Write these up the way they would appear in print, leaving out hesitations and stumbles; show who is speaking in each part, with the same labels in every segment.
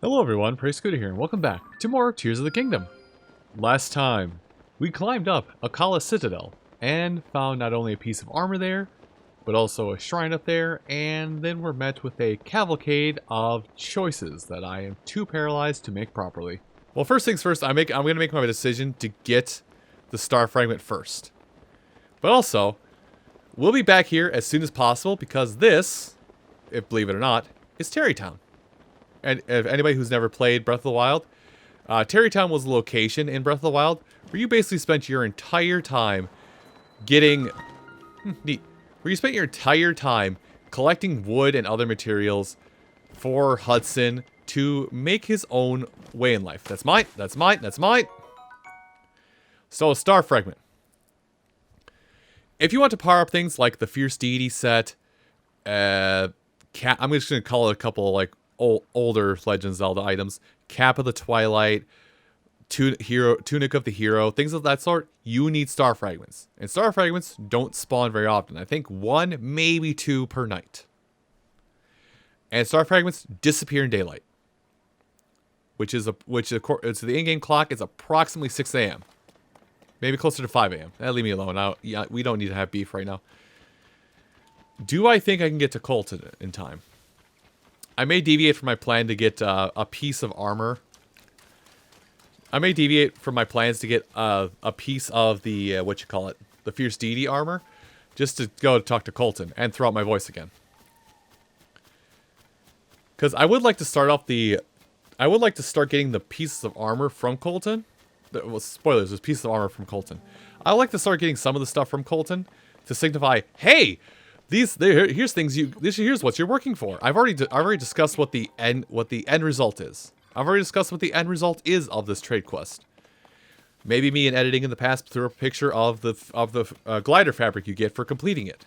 Speaker 1: Hello everyone, Scooter here, and welcome back to more Tears of the Kingdom. Last time, we climbed up Akala Citadel, and found not only a piece of armor there, but also a shrine up there, and then we're met with a cavalcade of choices that I am too paralyzed to make properly. Well, first things first, I'm going to make my decision to get the star fragment first. But also, we'll be back here as soon as possible, because this, if believe it or not, is Terrytown. And if anybody who's never played Breath of the Wild, Terrytown was a location in Breath of the Wild where you basically spent your entire time getting... neat. Where you spent your entire time collecting wood and other materials for Hudson to make his own way in life. That's mine, that's mine, that's mine! So, a star fragment. If you want to power up things like the Fierce Deity set, I'm just going to call it a couple, like, older Legend of Zelda items, Cap of the Twilight, Tunic of the Hero, things of that sort, you need star fragments. And star fragments don't spawn very often. I think 1, maybe 2 per night. And star fragments disappear in daylight. Which is the in-game clock is approximately 6 a.m. Maybe closer to 5 a.m. Leave me alone. We don't need to have beef right now. Do I think I can get to Koltin in time? I may deviate from my plan to get a piece of armor. I may deviate from my plans to get a piece of the, the Fierce Deity armor. Just to go talk to Koltin and throw out my voice again. Because I would like to start off I would like to start getting the pieces of armor from Koltin. Well, spoilers, there's pieces of armor from Koltin. I would like to start getting some of the stuff from Koltin to signify, hey! Here's what you're working for. I've already discussed what the end result is. I've already discussed what the end result is of this trade quest. Maybe me in editing in the past threw a picture of the glider fabric you get for completing it.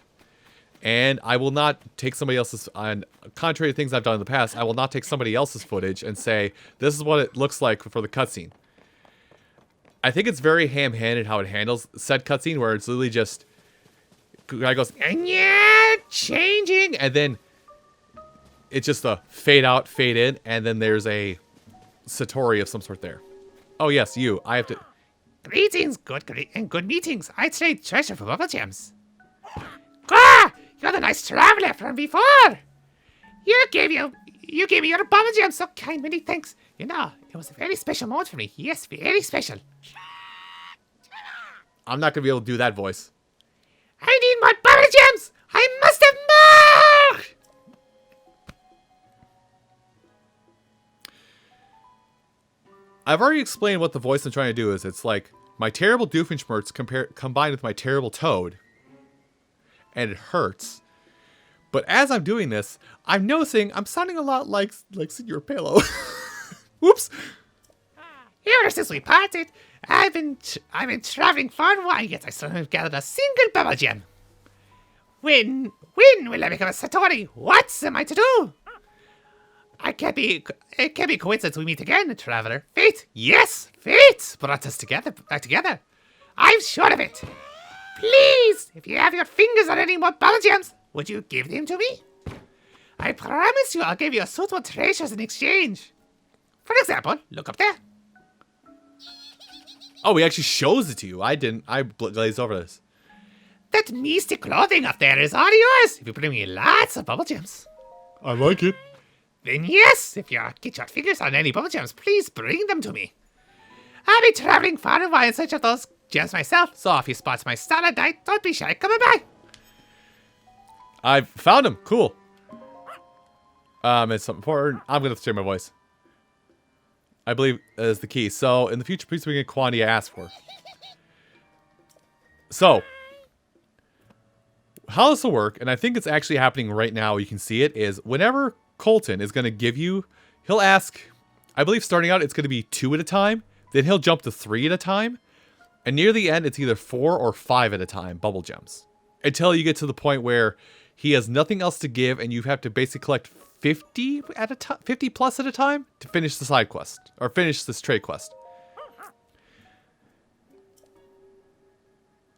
Speaker 1: And I will not take somebody else's, and contrary to things I've done in the past, I will not take somebody else's footage and say, this is what it looks like for the cutscene. I think it's very ham-handed how it handles said cutscene, where it's literally just, guy goes, and yeah, changing, and then it's just a fade out, fade in, and then there's a Satori of some sort there. Oh yes, you. I have to.
Speaker 2: Greetings, good meetings. I trade treasure for bubble gems. Ah, you're the nice traveler from before. You gave me your bubble gems. So kind, many thanks. You know, it was a very special moment for me. Yes, very special.
Speaker 1: I'm not gonna be able to do that voice.
Speaker 2: I need more bubble gems! I must have more!
Speaker 1: I've already explained what the voice I'm trying to do is. It's like my terrible Doofenshmirtz combined with my terrible Toad. And it hurts. But as I'm doing this, I'm noticing I'm sounding a lot like Senor Palo. Whoops!
Speaker 2: Ever since we parted, I've been traveling far and wide, yet I still haven't gathered a single bubble gem. When will I become a Satori? What am I to do? It can't be coincidence we meet again, traveler. Fate, yes, fate brought us together. I'm sure of it. Please, if you have your fingers on any more bubble gems, would you give them to me? I promise you I'll give you suitable treasures in exchange. For example, look up there.
Speaker 1: Oh, he actually shows it to you. I didn't. I glazed over this.
Speaker 2: That mystic clothing up there is all yours if you bring me lots of bubble gems.
Speaker 1: I like it.
Speaker 2: Then yes, if you get your fingers on any bubble gems, please bring them to me. I'll be traveling far and wide in search of those gems myself, so if you spot my starlight night, don't be shy coming by.
Speaker 1: I've found him. Cool. It's something important. I'm gonna steer my voice. I believe is the key. So, in the future, please bring a quantity I asked for. So, how this will work, and I think it's actually happening right now, you can see it, is whenever Koltin is going to give you, he'll ask, I believe starting out it's going to be 2 at a time, then he'll jump to 3 at a time, and near the end it's either 4 or 5 at a time, bubble gems. Until you get to the point where he has nothing else to give, and you have to basically collect 50 at a time, 50 plus at a time to finish the side quest or finish this trade quest.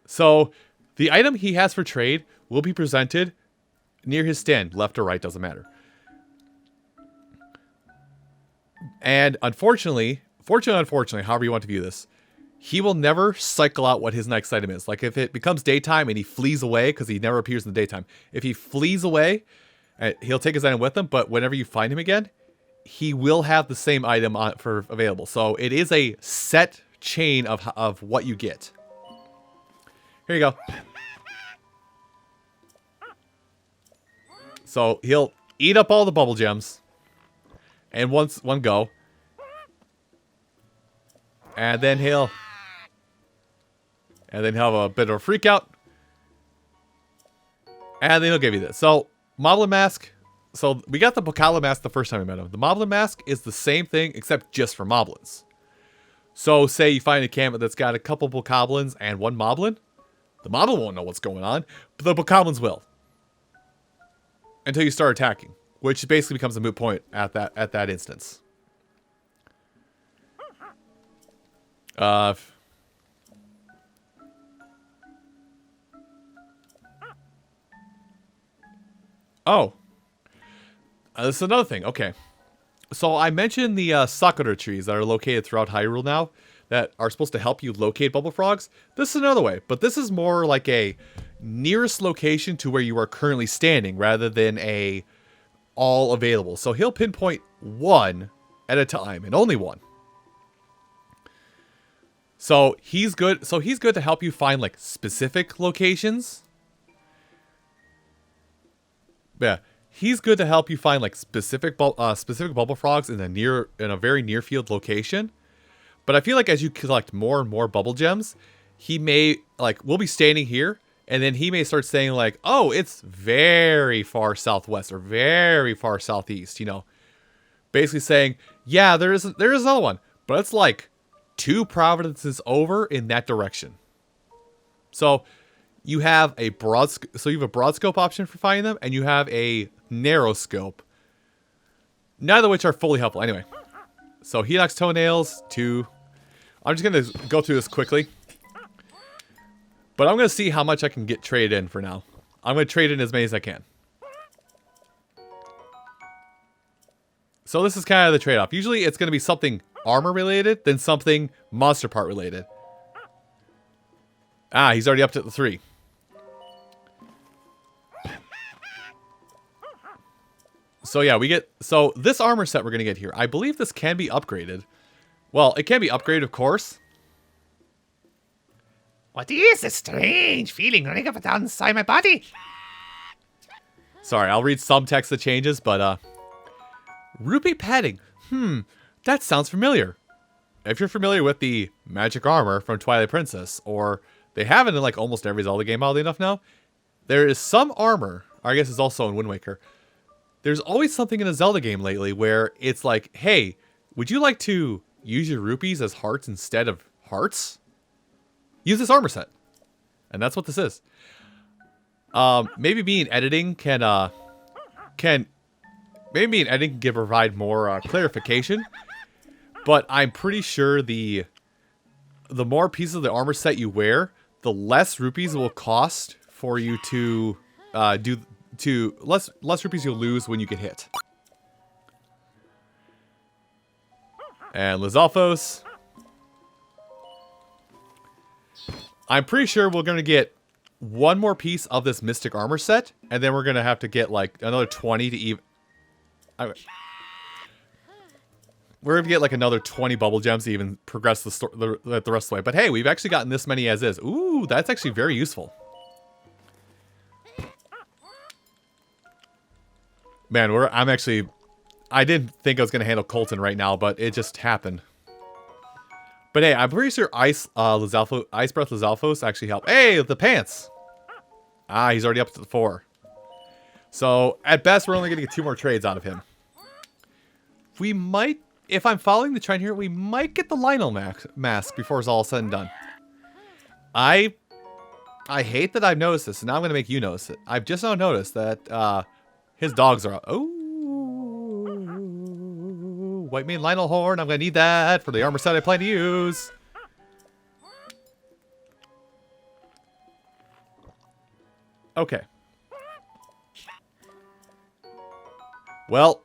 Speaker 1: So the item he has for trade will be presented near his stand, left or right, doesn't matter. And unfortunately, however you want to view this, he will never cycle out what his next item is. Like if it becomes daytime and he flees away, because he never appears in the daytime. If he flees away, he'll take his item with him, but whenever you find him again, he will have the same item for available. So it is a set chain of what you get. Here you go. So he'll eat up all the bubble gems. And one go. And then he'll have a bit of a freak out. And then he'll give you this. So, Moblin Mask. So, we got the Bokoblin Mask the first time we met him. The Moblin Mask is the same thing, except just for Moblins. So, say you find a camp that's got a couple Bokoblins and one Moblin. The Moblin won't know what's going on, but the Bokoblins will. Until you start attacking. Which basically becomes a moot point at that instance. Oh. This is another thing. Okay. So I mentioned the Sakura trees that are located throughout Hyrule now that are supposed to help you locate bubble frogs. This is another way, but this is more like a nearest location to where you are currently standing rather than a all available. So he'll pinpoint one at a time and only one. So he's good. So he's good to help you find like specific locations. Yeah, he's good to help you find like specific bubble frogs in a very near field location. But I feel like as you collect more and more bubble gems, he may we'll be standing here, and then he may start saying like, "Oh, it's very far southwest or very far southeast." You know, basically saying, "Yeah, there is another one, but it's like 2 provinces over in that direction." So you have a broad scope option for finding them, and you have a narrow scope. Neither of which are fully helpful. Anyway, so Helix toenails 2. I'm just gonna go through this quickly, but I'm gonna see how much I can get traded in for now. I'm gonna trade in as many as I can. So this is kind of the trade-off. Usually it's gonna be something armor related, then something monster part related. Ah, he's already up to the 3. So yeah, so this armor set we're going to get here, I believe this can be upgraded. Well, it can be upgraded, of course.
Speaker 2: What is this strange feeling running up and down inside my body?
Speaker 1: Sorry, I'll read some text that changes, but rupee padding. That sounds familiar. If you're familiar with the magic armor from Twilight Princess, or they have it in like almost every Zelda game, oddly enough now, there is some armor, or I guess it's also in Wind Waker. There's always something in a Zelda game lately where it's like, hey, would you like to use your rupees as hearts instead of hearts? Use this armor set. And that's what this is. Maybe me in editing can provide more clarification. But I'm pretty sure the more pieces of the armor set you wear, the less rupees it will cost for you to less rupees you'll lose when you get hit. And Lizalfos. I'm pretty sure we're going to get one more piece of this mystic armor set, and then we're going to have to get like another 20 to even... We're going to get like another 20 bubble gems to even progress the rest of the way. But hey, we've actually gotten this many as is. Ooh, that's actually very useful. Man, I didn't think I was going to handle Koltin right now, but it just happened. But hey, I'm pretty sure Ice Breath Lizalfos actually helped. Hey, the pants! Ah, he's already up to the 4. So, at best, we're only going to get 2 more trades out of him. We might, if I'm following the trend here, we might get the Lionel mask before it's all said and done. I hate that I've noticed this, and now I'm going to make you notice it. I've just now noticed that, his dogs are... Oh! White Mane Lionel Horn. I'm going to need that for the armor set I plan to use. Okay. Well.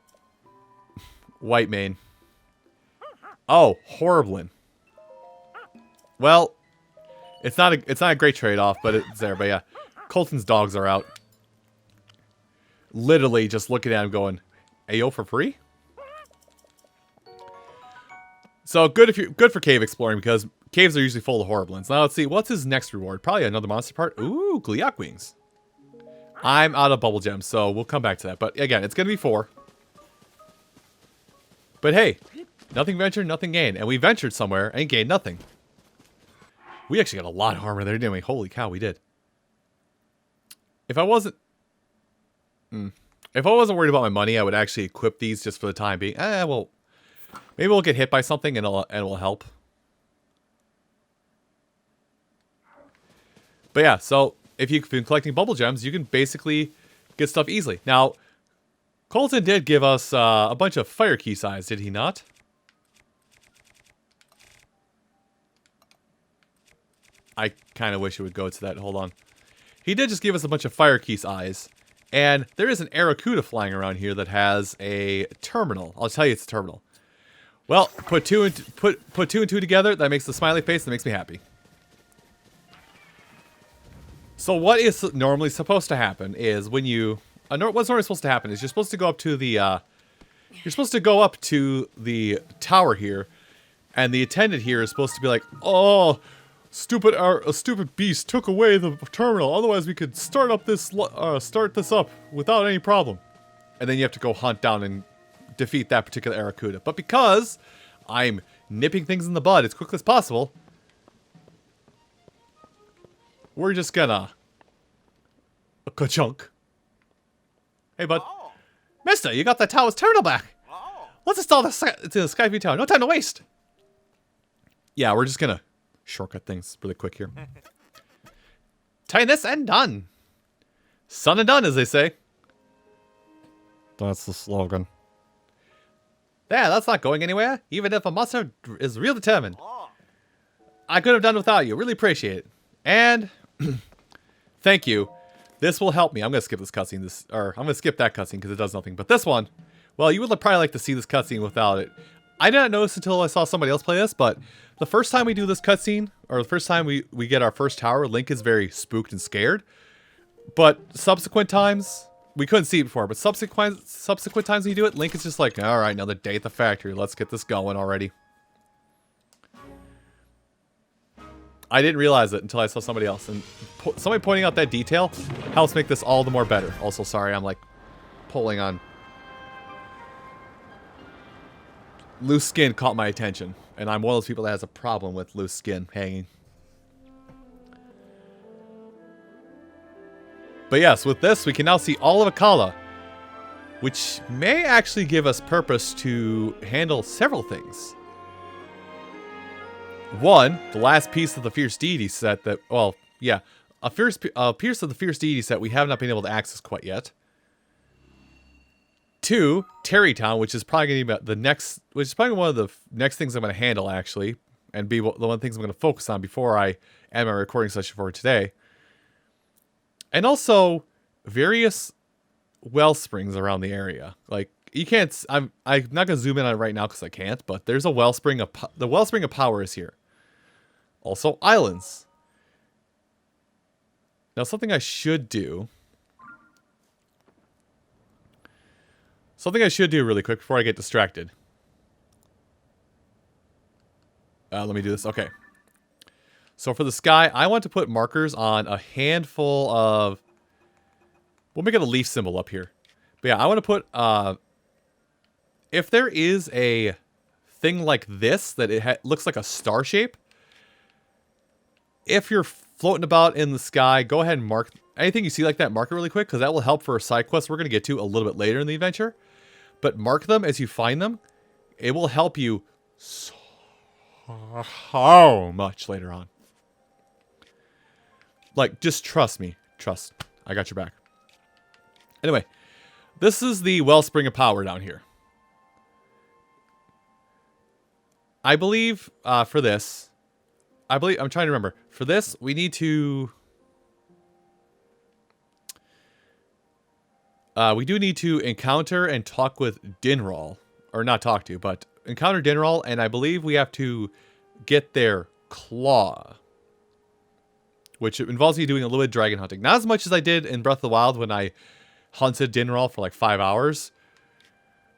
Speaker 1: White Mane. Oh, Horriblin. Well, it's not a great trade-off, but it's there. But yeah, Koltin's dogs are out. Literally just looking at him going, "Ayo for free?" So good for cave exploring because caves are usually full of Horriblins. Now let's see, what's his next reward? Probably another monster part. Ooh, Gliok wings. I'm out of bubble gems, so we'll come back to that. But again, it's gonna be 4. But hey, nothing ventured, nothing gained, and we ventured somewhere and gained nothing. We actually got a lot of armor there, didn't we? Holy cow, we did. If I wasn't worried about my money, I would actually equip these just for the time being. Well, maybe we'll get hit by something and it'll help. But yeah, so if you've been collecting bubble gems, you can basically get stuff easily. Now, Koltin did give us a bunch of fire key size, did he not? I kind of wish it would go to that. Hold on. He did just give us a bunch of fire keys eyes. And there is an Aracuda flying around here that has a terminal. I'll tell you it's a terminal. Well, put two and two together. That makes the smiley face. That makes me happy. So what is normally supposed to happen is when you... what's normally supposed to happen is you're supposed to go up to the... you're supposed to go up to the tower here. And the attendant here is supposed to be like, "Oh... a stupid beast took away the terminal. Otherwise, we could start this up without any problem." And then you have to go hunt down and defeat that particular Aracuda. But because I'm nipping things in the bud as quickly as possible, we're just gonna ka-chunk. Hey, bud.
Speaker 2: Oh.
Speaker 1: Mister, you got that tower's terminal back.
Speaker 2: Oh.
Speaker 1: Let's install the Skyview tower. No time to waste. Yeah, we're just gonna shortcut things really quick here. Tie this and done. Son and done, as they say. That's the slogan. Yeah, that's not going anywhere, even if a monster is real determined.
Speaker 2: Oh.
Speaker 1: I could have done without you. Really appreciate it. And thank you. This will help me. I'm gonna skip this cutscene. I'm gonna skip that cutscene because it does nothing. But this one, well, you would probably like to see this cutscene without it. I didn't notice until I saw somebody else play this, but the first time we do this cutscene, or the first time we get our first tower, Link is very spooked and scared. But subsequent times, we couldn't see it before, but subsequent times when you do it, Link is just like, "All right, another day at the factory. Let's get this going already." I didn't realize it until I saw somebody else, and somebody pointing out that detail helps make this all the more better. Also, sorry, I'm like pulling on. Loose skin caught my attention, and I'm one of those people that has a problem with loose skin hanging. But yes, with this, we can now see all of Akala, which may actually give us purpose to handle several things. One, the last piece of the Fierce Deity set that, well, yeah, a piece of the Fierce Deity set we have not been able to access quite yet. 2, Terrytown, which is probably going to be one of the next things I'm going to handle, actually, and be the one of the things I'm going to focus on before I end my recording session for today. And also, various well springs around the area. Like, you can't, I'm not going to zoom in on it right now because I can't, but there's a wellspring the wellspring of power is here. Also, islands. Now, something I should do really quick before I get distracted. Let me do this. Okay. So for the sky, I want to put markers on a handful of... We'll make it a leaf symbol up here. But yeah, I want to put... if there is a thing like this, that it looks like a star shape, if you're floating about in the sky, go ahead and mark... Anything you see like that, mark it really quick, because that will help for a side quest we're going to get to a little bit later in the adventure. But mark them as you find them. It will help you so much later on. Like, just trust me. Trust. I got your back. Anyway, this is the wellspring of power down here. I believe for this... I'm trying to remember. For this, we need to... we do need to encounter and talk with Dinral. Or not talk to, but encounter Dinral, and I believe we have to get their claw, which involves me doing a little bit of dragon hunting. Not as much as I did in Breath of the Wild when I hunted Dinral for like 5 hours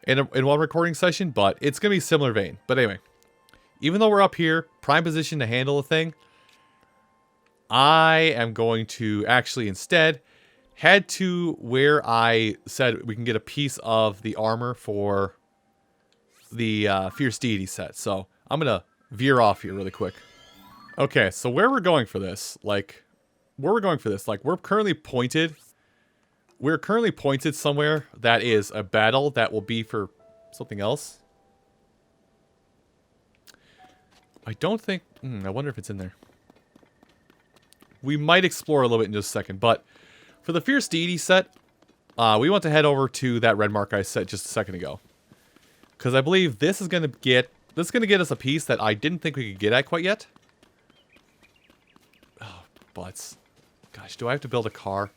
Speaker 1: in one recording session, but it's going to be similar vein. But anyway, even though we're up here, prime position to handle the thing, I am going to actually instead head to where I said we can get a piece of the armor for the Fierce Deity set. So I'm going to veer off here really quick. Okay, so where we're going for this, like, we're currently pointed somewhere that is a battle that will be for something else. I don't think, I wonder if it's in there. We might explore a little bit in just a second, but for the Fierce Deity set, we want to head over to that red mark I set just a second ago. Because I believe this is going to get us a piece that I didn't think we could get at quite yet. Oh, butts. Gosh, do I have to build a car?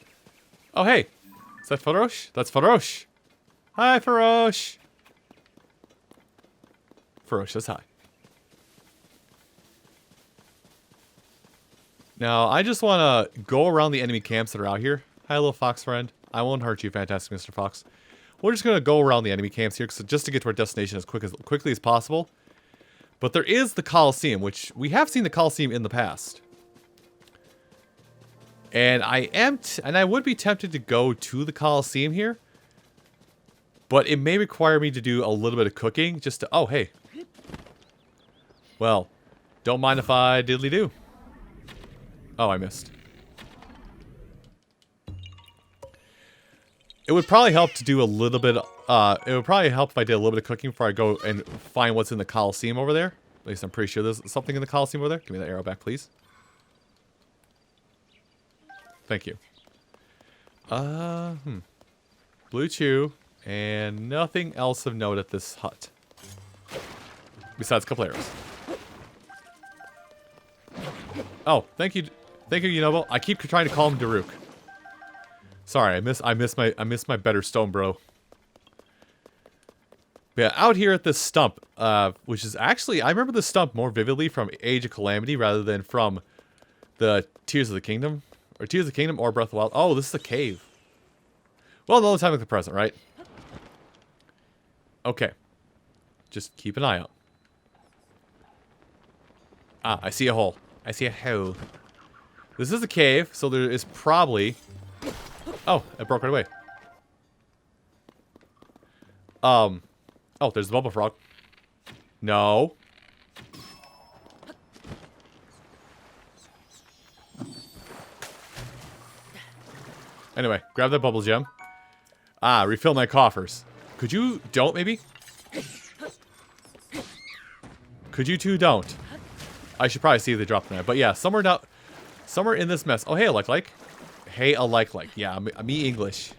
Speaker 1: Oh, hey. Is that Farosh? That's Farosh. Hi, Farosh. Farosh says hi. Now, I just want to go around the enemy camps that are out here. Hi, little fox friend. I won't hurt you, fantastic Mr. Fox. We're just going to go around the enemy camps here just to get to our destination as quickly as possible. But there is the Colosseum, which we have seen the Colosseum in the past. And I would be tempted to go to the Colosseum here. But it may require me to do a little bit of cooking just to... Oh, hey. Well, don't mind if I diddly do. Oh, I missed. It would probably help to do a little bit... it would probably help if I did a little bit of cooking before I go and find what's in the Colosseum over there. At least I'm pretty sure there's something in the Colosseum over there. Give me that arrow back, please. Thank you. Blue chew. And nothing else of note at this hut. Besides a couple arrows. Oh, thank you. Thank you, Yunobo. I keep trying to call him Daruk. Sorry, I miss my better stone bro. But yeah, out here at this stump, which is actually, I remember this stump more vividly from Age of Calamity rather than from the Tears of the Kingdom. Or Tears of the Kingdom or Breath of the Wild. Oh, this is a cave. Well, no time like the present, right? Okay. Just keep an eye out. Ah, I see a hole. I see a hole. This is a cave, so there is probably... Oh, it broke right away. Oh, there's the bubble frog. No. Anyway, grab that bubble gem. Ah, refill my coffers. Could you don't, maybe? Could you two don't? I should probably see if they drop them there. But yeah, somewhere in this mess. Oh, hey, like. Hey, a like. Yeah, me English.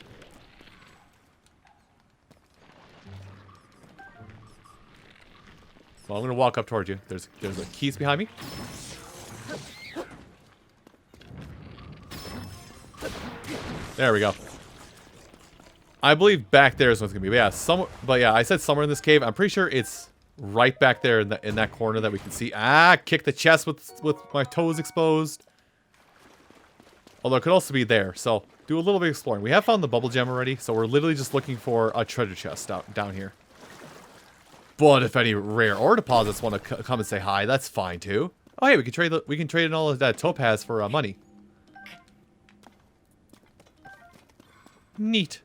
Speaker 1: Well, I'm gonna walk up towards you. There's a keys behind me. There we go. I believe back there is what's gonna be. But yeah, I said somewhere in this cave. I'm pretty sure it's right back there in that corner that we can see. Ah, kick the chest with my toes exposed. Although it could also be there, so do a little bit of exploring. We have found the bubble gem already, so we're literally just looking for a treasure chest down here. But if any rare ore deposits want to come and say hi, that's fine too. Oh hey, we can trade in all of that topaz for money. Neat.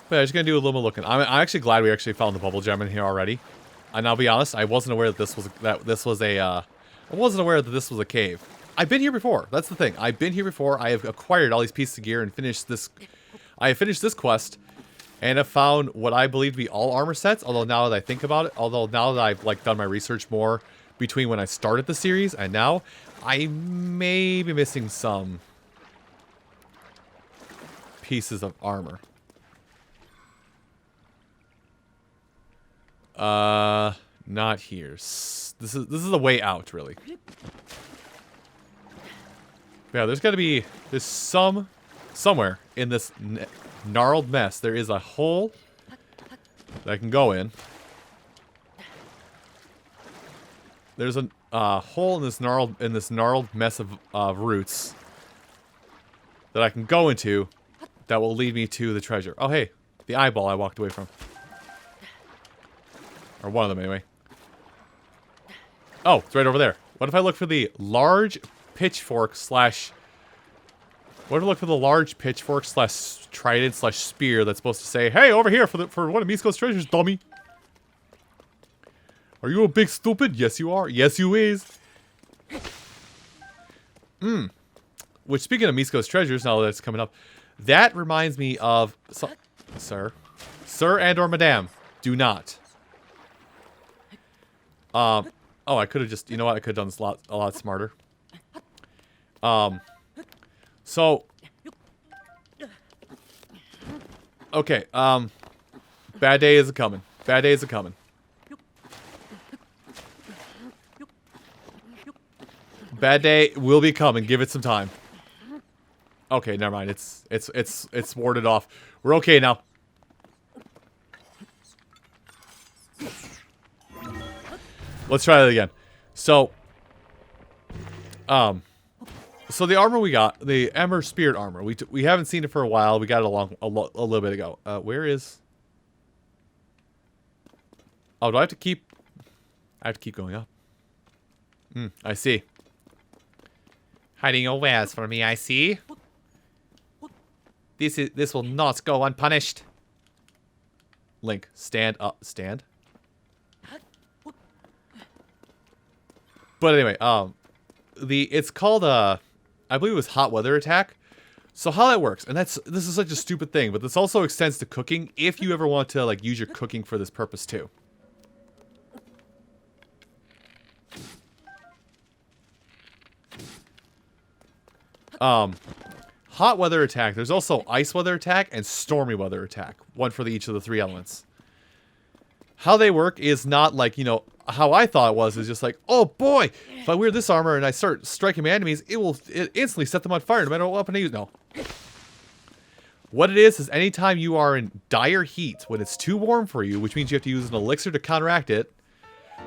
Speaker 1: But yeah, just gonna do a little bit looking. I'm actually glad we actually found the bubble gem in here already. And I'll be honest, I wasn't aware that this was a cave. I've been here before. That's the thing. I've been here before. I have acquired all these pieces of gear and finished this. I have finished this quest, and have found what I believe to be all armor sets. Although now that I think about it, now that I've done my research more between when I started the series and now, I may be missing some pieces of armor. Not here. This is a way out, really. Yeah, there's somewhere in this gnarled mess. There is a hole that I can go in. There's a hole in this gnarled mess of roots that I can go into that will lead me to the treasure. Oh, hey. The eyeball I walked away from. Or one of them, anyway. Oh, it's right over there. What if I look for the large pitchfork slash... What if I look for the large pitchfork slash trident slash spear that's supposed to say, hey, over here for one of Misko's treasures, dummy. Are you a big stupid? Yes, you are. Yes, you is. Which, speaking of Misko's treasures, now that it's coming up, that reminds me of... Sir and or madame, do not. Oh, I could have just... You know what? I could have done this a lot smarter. So... Okay, bad day is a-coming. Bad day is a-coming. Bad day will be coming. Give it some time. Okay, never mind. It's warded off. We're okay now. Let's try that again. So the armor we got, the Ember Spirit armor, we haven't seen it for a while. We got it a little bit ago. Where is... Oh, do I have to keep... I have to keep going up. I see. Hiding your wares for me, I see. This will not go unpunished. Link, stand up. Stand? But anyway, it's called, I believe it was Hot Weather Attack. So how that works, and this is such a stupid thing, but this also extends to cooking if you ever want to, like, use your cooking for this purpose too. Hot Weather Attack. There's also Ice Weather Attack and Stormy Weather Attack. One for each of the 3 elements. How they work is not like, you know, how I thought it was. Is just like, oh boy, if I wear this armor and I start striking my enemies, it instantly set them on fire no matter what weapon I use. No. What it is anytime you are in dire heat, when it's too warm for you, which means you have to use an elixir to counteract it.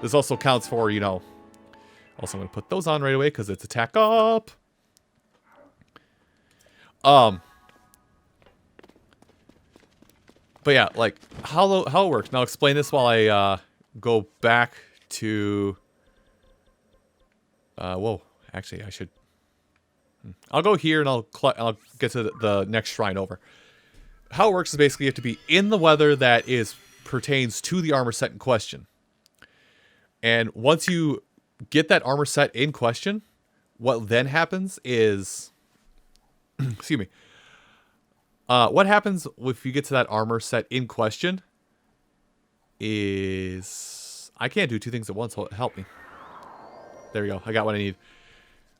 Speaker 1: This also counts for, you know... Also, I'm going to put those on right away because it's attack up. But yeah, like, how it works. Now, I'll explain this while I go back to... whoa. Actually, I should... I'll go here and I'll get to the next shrine over. How it works is basically you have to be in the weather that pertains to the armor set in question. And once you get that armor set in question, what then happens is... excuse me. What happens if you get to that armor set in question is... I can't do 2 things at once. Help me. There we go. I got what I need.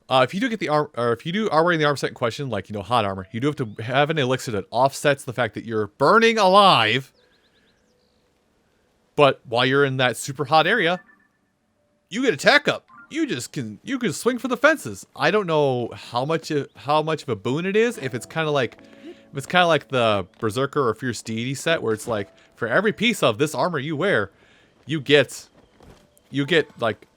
Speaker 1: If you do get the armor, or if you are wearing the armor set in question, like, you know, hot armor, you do have to have an elixir that offsets the fact that you're burning alive. But while you're in that super hot area, you get attack up. You can swing for the fences. I don't know how much of a boon it is. If it's kind of like the Berserker or Fierce Deity set, where it's like for every piece of this armor you wear, you get like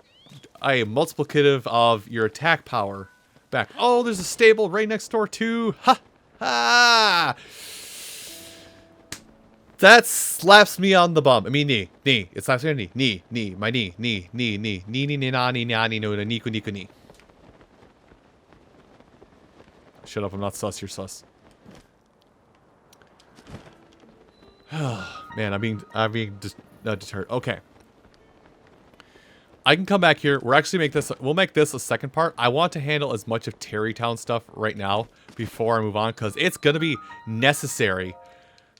Speaker 1: a multiplicative of your attack power back. Oh, there's a stable right next door too. Ha ha! That slaps me on the bum. I mean, knee. It slaps me on the knee. Knee. My knee. Knee. Niku, knee. Shut up, I'm not sus, you're sus. Man, I'm being deterred. Okay. I can come back here. We'll make this a second part. I want to handle as much of Terrytown stuff right now before I move on, because it's going to be necessary.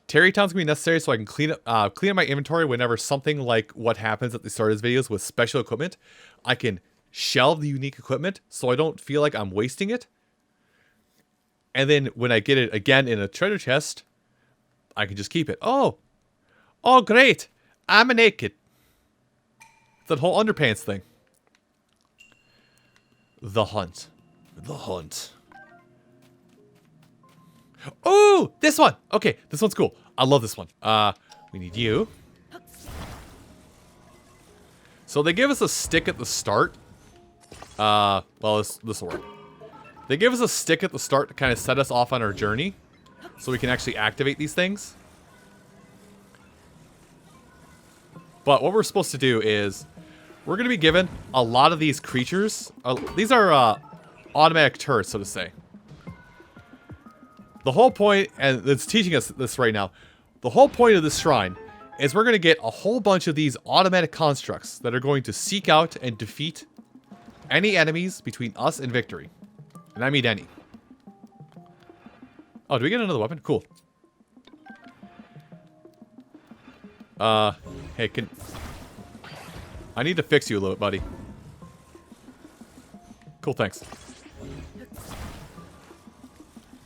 Speaker 1: Terrytown's going to be necessary so I can clean up my inventory whenever something like what happens at the start of this videos with special equipment. I can shelve the unique equipment so I don't feel like I'm wasting it. And then when I get it again in a treasure chest, I can just keep it. Oh, great. I'm naked. That whole underpants thing. The hunt. Oh, this one. Okay, this one's cool. I love this one. We need you. So they give us a stick at the start. Well, this will work. They give us a stick at the start to kind of set us off on our journey, so we can actually activate these things. But what we're supposed to do is, we're going to be given a lot of these creatures. These are automatic turrets, so to say. The whole point, and it's teaching us this right now, the whole point of this shrine is we're going to get a whole bunch of these automatic constructs that are going to seek out and defeat any enemies between us and victory. And I mean any. Oh, do we get another weapon? Cool. Hey, I need to fix you a little bit, buddy. Cool, thanks.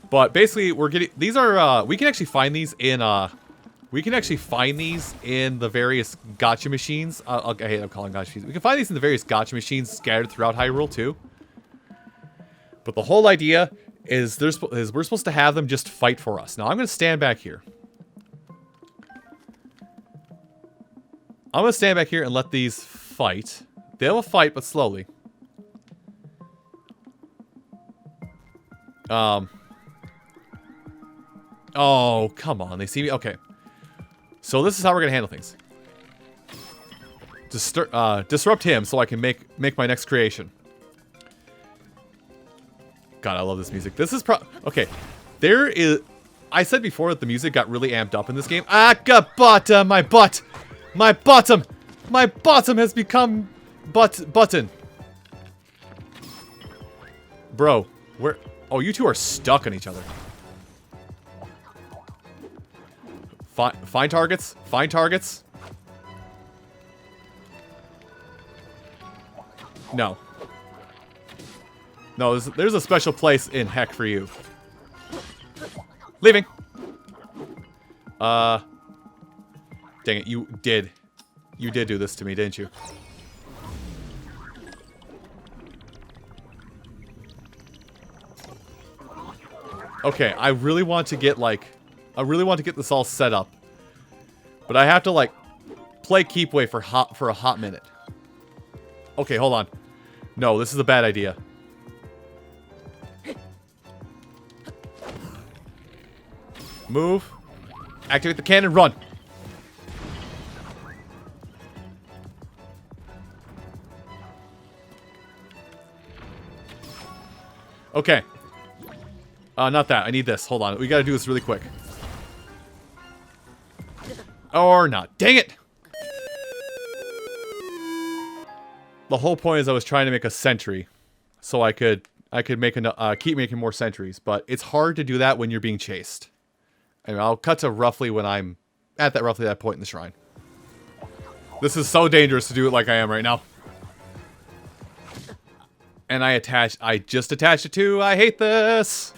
Speaker 1: But basically, we're getting... These are, we can actually find these in, the various gacha machines. I hate I'm calling gacha machines. We can find these in the various gacha machines scattered throughout Hyrule, too. But the whole idea is, we're supposed to have them just fight for us. Now, I'm going to stand back here. I'm going to stand back here and let these fight. They will fight, but slowly. Oh, come on. They see me? Okay. So this is how we're going to handle things. Disrupt him so I can make my next creation. God, I love this music. This is okay. There is... I said before that the music got really amped up in this game. Ah, bottom, my butt! My bottom! My bottom has become button. Bro, where... Oh, you two are stuck on each other. Find targets. Find targets. No. No, there's a special place in heck for you. Leaving. Dang it, you did do this to me, didn't you? Okay, I really want to get this all set up. But I have to like play keep away for a hot minute. Okay, hold on. No, this is a bad idea. Move. Activate the cannon, run. Okay. Not that. I need this. Hold on. We gotta do this really quick. Or not. Dang it! The whole point is I was trying to make a sentry. So I could make keep making more sentries. But it's hard to do that when you're being chased. Anyway, I'll cut to roughly when I'm at roughly that point in the shrine. This is so dangerous to do it like I am right now. And I just attached it to, I hate this!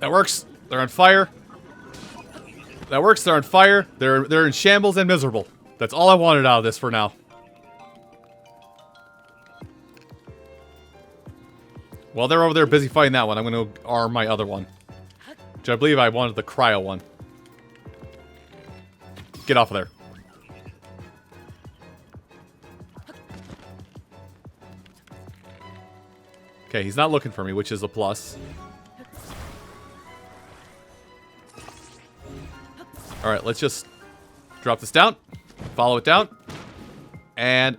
Speaker 1: That works. They're on fire. That works. They're on fire. They're in shambles and miserable. That's all I wanted out of this for now. While they're over there busy fighting that one, I'm going to arm my other one. Which I believe I wanted the cryo one. Get off of there. Okay, he's not looking for me, which is a plus. Alright, let's just drop this down, follow it down, and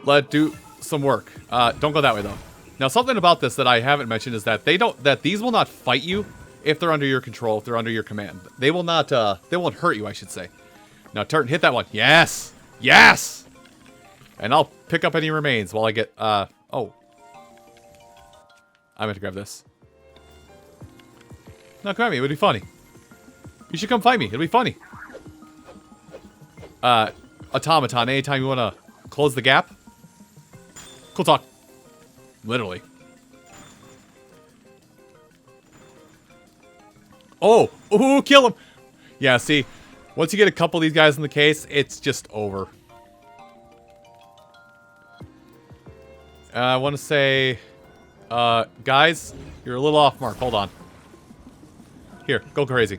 Speaker 1: let it do some work. Don't go that way, though. Now, something about this that I haven't mentioned is that these will not fight you if they're under your control, if they're under your command. They will not, they won't hurt you, I should say. Now, turn, hit that one. Yes! Yes! And I'll pick up any remains while I get, oh. I meant to grab this. No, come at me, it would be funny. You should come find me. It'll be funny. Automaton, anytime you want to close the gap. Cool talk. Literally. Oh! Ooh, kill him! Yeah, see, once you get a couple of these guys in the case, it's just over. I want to say, guys, you're a little off mark. Hold on. Here, go crazy.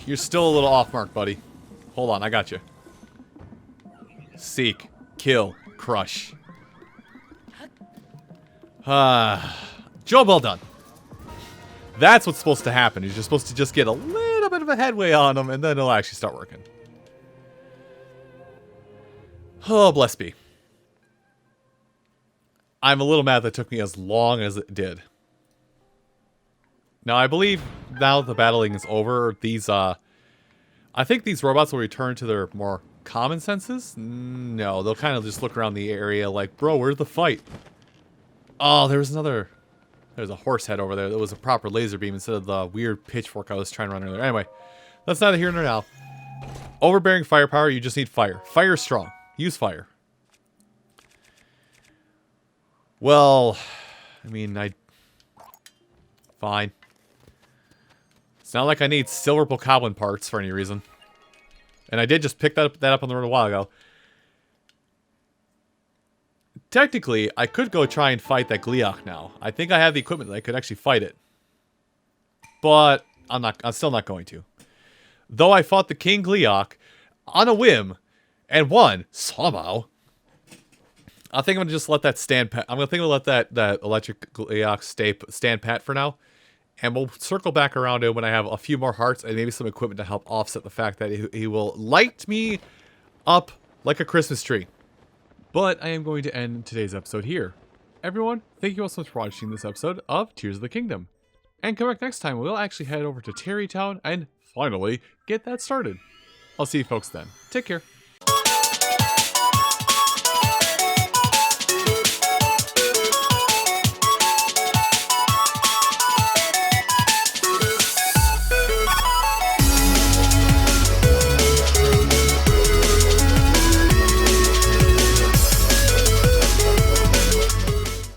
Speaker 1: You're still a little off mark, buddy. Hold on, I got you. Seek, kill, crush. Job well done. That's what's supposed to happen. You're just supposed to just get a little bit of a headway on them, and then it'll actually start working. Oh, bless me. I'm a little mad that it took me as long as it did. Now, I believe now that the battling is over, these, I think these robots will return to their more common senses. No, they'll kind of just look around the area like, bro, where's the fight? Oh, there's a horse head over there that was a proper laser beam instead of the weird pitchfork I was trying to run earlier. Anyway, that's neither here nor now. Overbearing firepower, you just need fire. Fire is strong. Use fire. Well, I mean, fine. It's not like I need silver bokoblin parts for any reason. And I did just pick that up on the road a while ago. Technically, I could go try and fight that Gliok now. I think I have the equipment that I could actually fight it. But I'm still not going to. Though I fought the King Gliok on a whim and won somehow. I think I'm gonna just let that stand pat. I'm gonna let that electric Gliok stand pat for now. And we'll circle back around it when I have a few more hearts and maybe some equipment to help offset the fact that he will light me up like a Christmas tree. But I am going to end today's episode here. Everyone, thank you all so much for watching this episode of Tears of the Kingdom. And come back next time, we'll actually head over to Terrytown and finally get that started. I'll see you folks then. Take care.